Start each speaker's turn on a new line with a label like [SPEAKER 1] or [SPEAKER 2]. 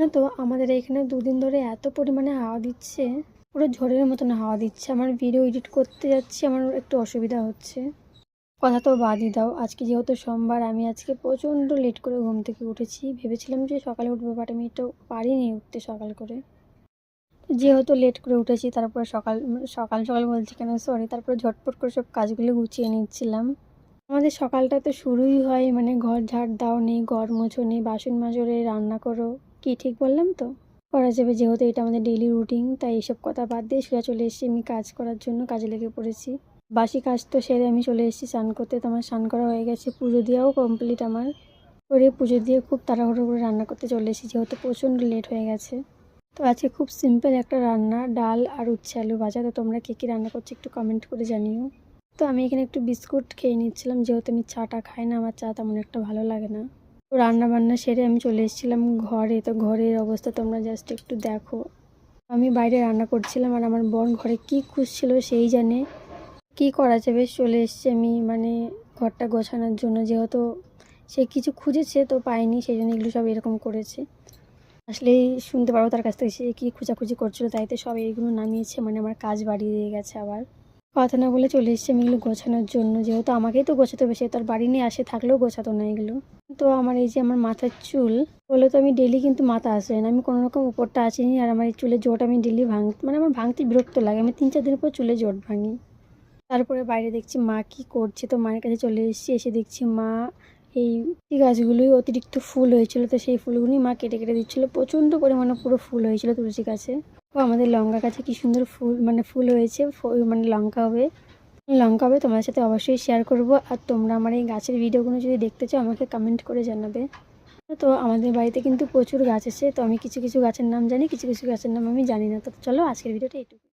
[SPEAKER 1] না তো আমাদের এখানে 2 দিন ধরে এত পরিমাণে হাওয়া দিচ্ছে, পুরো ঝড়ের মতন হাওয়া দিচ্ছে। আমার ভিডিও এডিট করতে যাচ্ছি, আমার একটু অসুবিধা হচ্ছে। কথা তো বাদই দাও, আজকে যেহেতু সোমবার, আমি আজকে প্রচণ্ড লেট করে ঘুম থেকে উঠেছি। ভেবেছিলাম যে সকালে উঠবো, বাট আমি একটু পারিনি উঠতে সকাল করে। যেহেতু লেট করে উঠেছি, তারপরে সকাল সকাল সকাল বলছি কেন, সরি, তারপরে ঝটপট করে সব কাজগুলো গুছিয়ে নিচ্ছিলাম। আমাদের সকালটা তো শুরুই হয় ঘর ঝাড় দাও নেই, ঘর মোছো নেই, বাসন মাজো রে, রান্না করো। কি ঠিক বললাম তো? করা যাবে, যেহেতু এটা আমাদের ডেইলি রুটিন, তাই এইসব কথা বাদ দিয়ে সোজা চলে এসেছি আমি কাজ করার জন্য। কাজে লেগে পড়েছি। বাসি কাজ তো সেরে আমি চলে এসেছি স্নান করতে। তো আমার স্নান করা হয়ে গেছে, পুজো দেওয়াও কমপ্লিট আমার। করে পুজো দিয়ে খুব তাড়াহুড়ো করে রান্না করতে চলে এসেছি, যেহেতু প্রচণ্ড লেট হয়ে গেছে। তো আজকে খুব সিম্পল একটা রান্না, ডাল আর উচ্ছে আলু ভাজা। তো তোমরা কে কী রান্না করছো একটু কমেন্ট করে জানিও। তো আমি এখানে একটু বিস্কুট খেয়ে নিচ্ছিলাম, যেহেতু আমি চাটা খাই না, আমার চা তেমন একটা ভালো লাগে না। তো রান্না বান্না সেরে আমি চলে এসেছিলাম ঘরে। তো ঘরের অবস্থা তোমরা জাস্ট একটু দেখো। আমি বাইরে রান্না করছিলাম আর আমার বোন ঘরে কি খুঁজছিল সেই জানে। কি করা যাবে, চলে এসেছি আমি ঘরটা গোছানোর জন্য। যেহেতু সে কিছু খুঁজেছে তো পায়নি, সেই জন্য এগুলো সব এরকম করেছে। আসলেই শুনতে পারবো তার কাছ থেকে সে কী খোঁজাখুঁজি করছিল, তাই তো সব এইগুলো নামিয়েছে, আমার কাজ বাড়িয়ে দিয়ে গেছে আবার। কথা না বলে চলে এসেছি আমি এগুলো গোছানোর জন্য, যেহেতু আমাকেই তো গোছাতে হবে, সে তার বাড়ি নিয়ে আসে থাকলেও গোছাতো না এগুলো। তো আমার এই যে আমার মাথার চুল, বলে তো আমি ডেলি কিন্তু মাথা আসে না, আমি কোনো রকম উপরটা আসিনি। আর আমার এই চুলের জোট আমি ডেলি আমার ভাঙতে বিরক্ত লাগে, আমি 3-4 দিন পর চুলে জোট ভাঙি। তারপরে বাইরে দেখছি মা কি করছে, তো মায়ের কাছে চলে এসেছি। এসে দেখছি মা এই গাছগুলোই অতিরিক্ত ফুল হয়েছিল, তো সেই ফুলগুলোই মা কেটে কেটে দিচ্ছিলো। প্রচণ্ড পরিমাণে পুরো ফুল হয়েছিল তুলসী গাছে। ও আমাদের লঙ্কা গাছে কি সুন্দর ফুল ফুল হয়েছে, লঙ্কা হবে তোমাদের সাথে অবশ্যই শেয়ার করব। আর তোমরা আমার এই গাছের ভিডিওগুলো যদি দেখতে চাও আমাকে কমেন্ট করে জানাবে। তো আমাদের বাড়িতে কিন্তু প্রচুর গাছ আছে, তো আমি কিছু কিছু গাছের নাম জানি, কিছু কিছু গাছের নাম আমি জানি না। তো চলো আজকের ভিডিওটা এইটুকু।